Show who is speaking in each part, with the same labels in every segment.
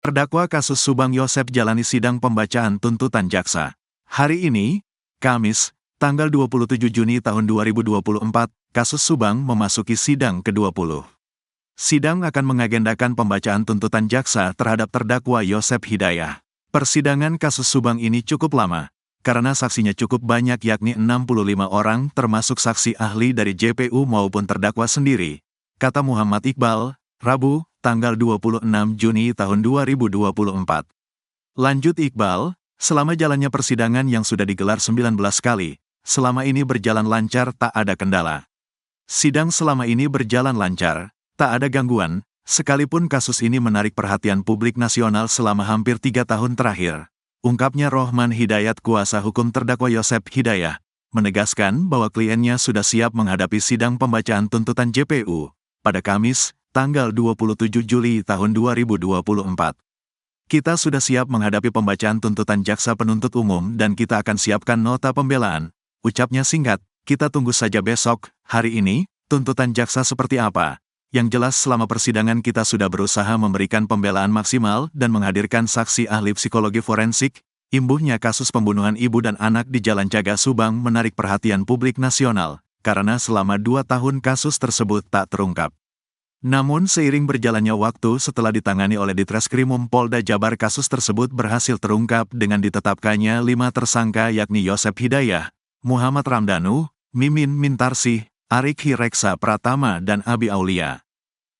Speaker 1: Terdakwa kasus Subang Yosep jalani sidang pembacaan tuntutan jaksa. Hari ini, Kamis, tanggal 27 Juni tahun 2024, kasus Subang memasuki sidang ke-20. Sidang akan mengagendakan pembacaan tuntutan jaksa terhadap terdakwa Yosep Hidayah. Persidangan kasus Subang ini cukup lama, karena saksinya cukup banyak yakni 65 orang termasuk saksi ahli dari JPU maupun terdakwa sendiri, kata Muhammad Iqbal, Rabu, tanggal 26 Juni tahun 2024. Lanjut Iqbal, selama jalannya persidangan yang sudah digelar 19 kali, selama ini berjalan lancar tak ada kendala. Sidang selama ini berjalan lancar, tak ada gangguan, sekalipun kasus ini menarik perhatian publik nasional selama hampir 3 tahun terakhir. Ungkapnya Rohman Hidayat kuasa hukum terdakwa Yosep Hidayah, menegaskan bahwa kliennya sudah siap menghadapi sidang pembacaan tuntutan JPU pada Kamis, tanggal 27 Juli tahun 2024. Kita sudah siap menghadapi pembacaan tuntutan jaksa penuntut umum dan kita akan siapkan nota pembelaan, ucapnya singkat, kita tunggu saja besok, hari ini, tuntutan jaksa seperti apa. Yang jelas selama persidangan kita sudah berusaha memberikan pembelaan maksimal dan menghadirkan saksi ahli psikologi forensik, imbuhnya kasus pembunuhan ibu dan anak di Jalan Jaga Subang menarik perhatian publik nasional, karena selama 2 tahun kasus tersebut tak terungkap. Namun seiring berjalannya waktu setelah ditangani oleh Ditreskrimum Polda Jabar kasus tersebut berhasil terungkap dengan ditetapkannya 5 tersangka yakni Yosep Hidayah, Muhammad Ramdanu, Mimin Mintarsih, Arik Hireksa Pratama dan Abi Aulia.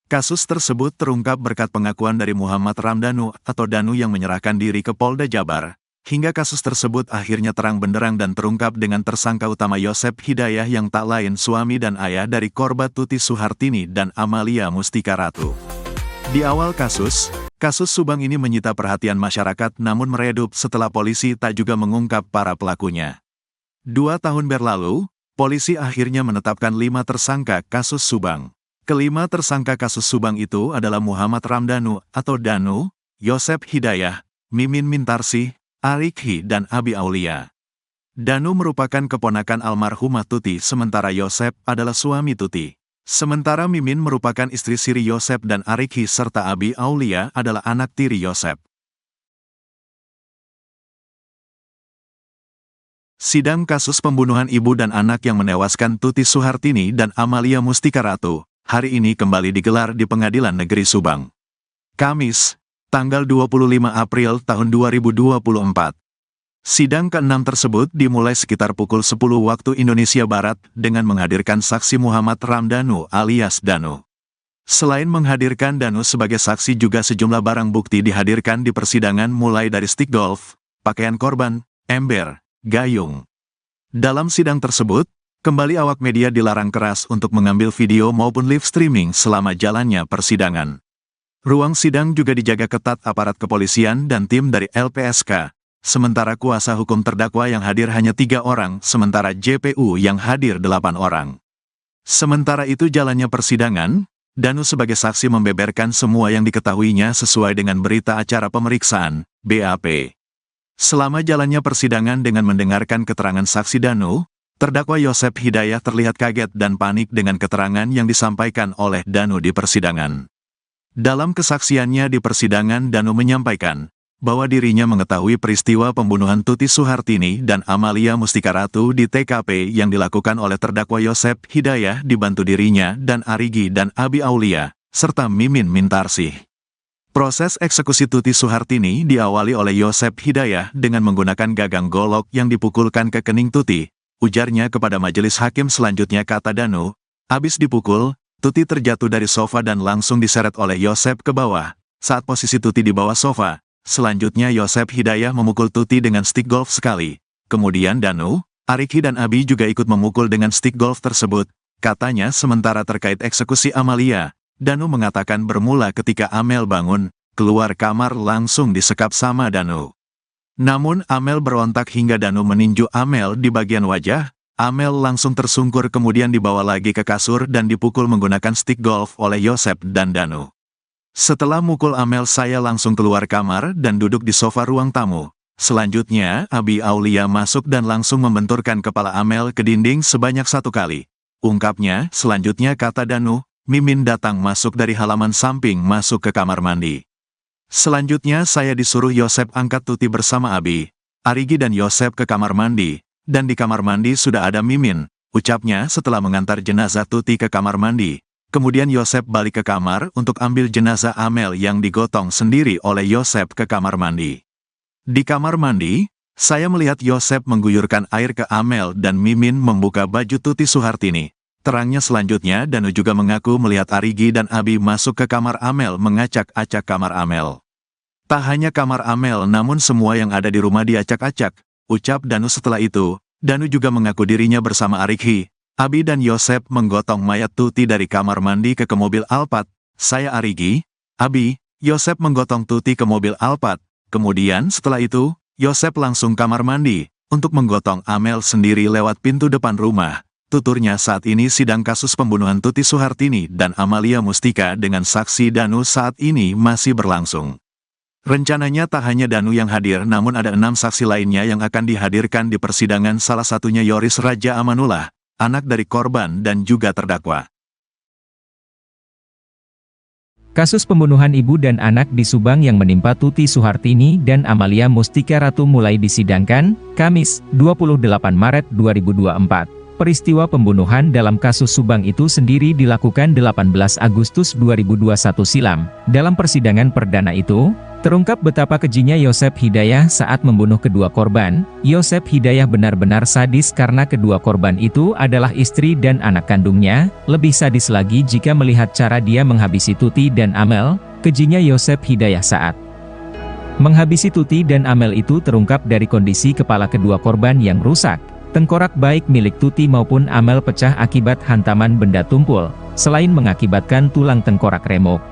Speaker 1: Kasus tersebut terungkap berkat pengakuan dari Muhammad Ramdanu atau Danu yang menyerahkan diri ke Polda Jabar, hingga kasus tersebut akhirnya terang benderang dan terungkap dengan tersangka utama Yosep Hidayah yang tak lain suami dan ayah dari korban Tuti Suhartini dan Amalia Mustika Ratu. Di awal kasus Subang ini menyita perhatian masyarakat namun meredup setelah polisi tak juga mengungkap para pelakunya. 2 tahun berlalu, polisi akhirnya menetapkan 5 tersangka kasus Subang. Kelima tersangka kasus Subang itu adalah Muhammad Ramdanu atau Danu, Yosep Hidayah, Mimin Mintarsih, Arik Hi dan Abi Aulia. Danu merupakan keponakan almarhumah Tuti sementara Yosep adalah suami Tuti. Sementara Mimin merupakan istri siri Yosep dan Arik Hi serta Abi Aulia adalah anak tiri Yosep. Sidang kasus pembunuhan ibu dan anak yang menewaskan Tuti Suhartini dan Amalia Mustika Ratu, hari ini kembali digelar di Pengadilan Negeri Subang. Kamis, tanggal 25 April tahun 2024. Sidang ke-6 tersebut dimulai sekitar pukul 10 waktu Indonesia Barat dengan menghadirkan saksi Muhammad Ramdanu alias Danu. Selain menghadirkan Danu sebagai saksi juga sejumlah barang bukti dihadirkan di persidangan mulai dari stick golf, pakaian korban, ember, gayung. Dalam sidang tersebut, kembali awak media dilarang keras untuk mengambil video maupun live streaming selama jalannya persidangan. Ruang sidang juga dijaga ketat aparat kepolisian dan tim dari LPSK, sementara kuasa hukum terdakwa yang hadir hanya 3 orang, sementara JPU yang hadir 8 orang. Sementara itu jalannya persidangan, Danu sebagai saksi membeberkan semua yang diketahuinya sesuai dengan berita acara pemeriksaan, BAP. Selama jalannya persidangan dengan mendengarkan keterangan saksi Danu, terdakwa Yosep Hidayah terlihat kaget dan panik dengan keterangan yang disampaikan oleh Danu di persidangan. Dalam kesaksiannya di persidangan Danu menyampaikan bahwa dirinya mengetahui peristiwa pembunuhan Tuti Suhartini dan Amalia Mustika Ratu di TKP yang dilakukan oleh terdakwa Yosep Hidayah dibantu dirinya dan Arigi dan Abi Aulia, serta Mimin Mintarsih. Proses eksekusi Tuti Suhartini diawali oleh Yosep Hidayah dengan menggunakan gagang golok yang dipukulkan ke kening Tuti. Ujarnya kepada majelis hakim selanjutnya kata Danu, habis dipukul, Tuti terjatuh dari sofa dan langsung diseret oleh Yosep ke bawah. Saat posisi Tuti di bawah sofa, selanjutnya Yosep Hidayah memukul Tuti dengan stick golf sekali. Kemudian Danu, Ariki dan Abi juga ikut memukul dengan stick golf tersebut. Katanya sementara terkait eksekusi Amalia, Danu mengatakan bermula ketika Amel bangun, keluar kamar langsung disekap sama Danu. Namun Amel berontak hingga Danu meninju Amel di bagian wajah, Amel langsung tersungkur kemudian dibawa lagi ke kasur dan dipukul menggunakan stick golf oleh Yosep dan Danu. Setelah mukul Amel saya langsung keluar kamar dan duduk di sofa ruang tamu. Selanjutnya Abi Aulia masuk dan langsung membenturkan kepala Amel ke dinding sebanyak 1 kali. Ungkapnya, selanjutnya kata Danu, Mimin datang masuk dari halaman samping masuk ke kamar mandi. Selanjutnya saya disuruh Yosep angkat Tuti bersama Abi, Arigi dan Yosep ke kamar mandi, dan di kamar mandi sudah ada Mimin, ucapnya setelah mengantar jenazah Tuti ke kamar mandi. Kemudian Yosep balik ke kamar untuk ambil jenazah Amel yang digotong sendiri oleh Yosep ke kamar mandi. Di kamar mandi, saya melihat Yosep mengguyurkan air ke Amel dan Mimin membuka baju Tuti Suhartini. Terangnya selanjutnya Danu juga mengaku melihat Arigi dan Abi masuk ke kamar Amel mengacak-acak kamar Amel. Tak hanya kamar Amel namun semua yang ada di rumah diacak-acak, ucap Danu. Setelah itu, Danu juga mengaku dirinya bersama Arigi, Abi dan Yosep menggotong mayat Tuti dari kamar mandi ke mobil Alphard. Saya Arigi, Abi, Yosep menggotong Tuti ke mobil Alphard. Kemudian setelah itu, Yosep langsung kamar mandi untuk menggotong Amel sendiri lewat pintu depan rumah. Tuturnya saat ini sidang kasus pembunuhan Tuti Suhartini dan Amalia Mustika dengan saksi Danu saat ini masih berlangsung. Rencananya tak hanya Danu yang hadir namun ada 6 saksi lainnya yang akan dihadirkan di persidangan, salah satunya Yoris Raja Amanullah, anak dari korban dan juga terdakwa.
Speaker 2: Kasus pembunuhan ibu dan anak di Subang yang menimpa Tuti Suhartini dan Amalia Mustika Ratu mulai disidangkan, Kamis, 28 Maret 2024. Peristiwa pembunuhan dalam kasus Subang itu sendiri dilakukan 18 Agustus 2021 silam. Dalam persidangan perdana itu, terungkap betapa kejinya Yosep Hidayah saat membunuh kedua korban. Yosep Hidayah benar-benar sadis karena kedua korban itu adalah istri dan anak kandungnya. Lebih sadis lagi jika melihat cara dia menghabisi Tuti dan Amel. Kejinya Yosep Hidayah saat menghabisi Tuti dan Amel itu terungkap dari kondisi kepala kedua korban yang rusak. Tengkorak baik milik Tuti maupun Amel pecah akibat hantaman benda tumpul, selain mengakibatkan tulang tengkorak remuk.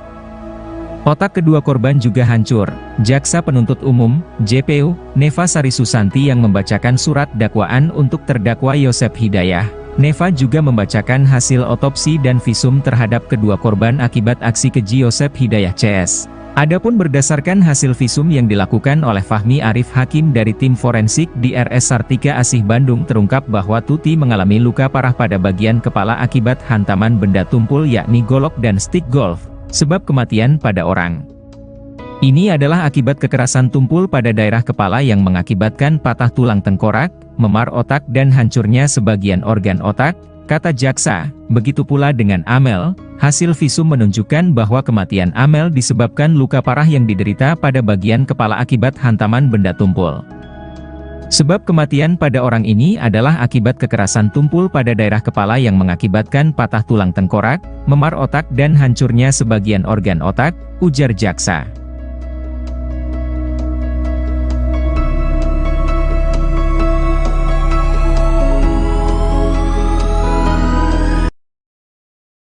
Speaker 2: Otak kedua korban juga hancur. Jaksa Penuntut Umum, JPU, Neva Sari Susanti yang membacakan surat dakwaan untuk terdakwa Yosep Hidayah. Neva juga membacakan hasil otopsi dan visum terhadap kedua korban akibat aksi keji Yosep Hidayah CS. Adapun berdasarkan hasil visum yang dilakukan oleh Fahmi Arif Hakim dari tim forensik di RS Sartika Asih Bandung terungkap bahwa Tuti mengalami luka parah pada bagian kepala akibat hantaman benda tumpul yakni golok dan stik golf. Sebab kematian pada orang ini adalah akibat kekerasan tumpul pada daerah kepala yang mengakibatkan patah tulang tengkorak, memar otak dan hancurnya sebagian organ otak, kata jaksa. Begitu pula dengan Amel, hasil visum menunjukkan bahwa kematian Amel disebabkan luka parah yang diderita pada bagian kepala akibat hantaman benda tumpul. Sebab kematian pada orang ini adalah akibat kekerasan tumpul pada daerah kepala yang mengakibatkan patah tulang tengkorak, memar otak dan hancurnya sebagian organ otak, ujar jaksa.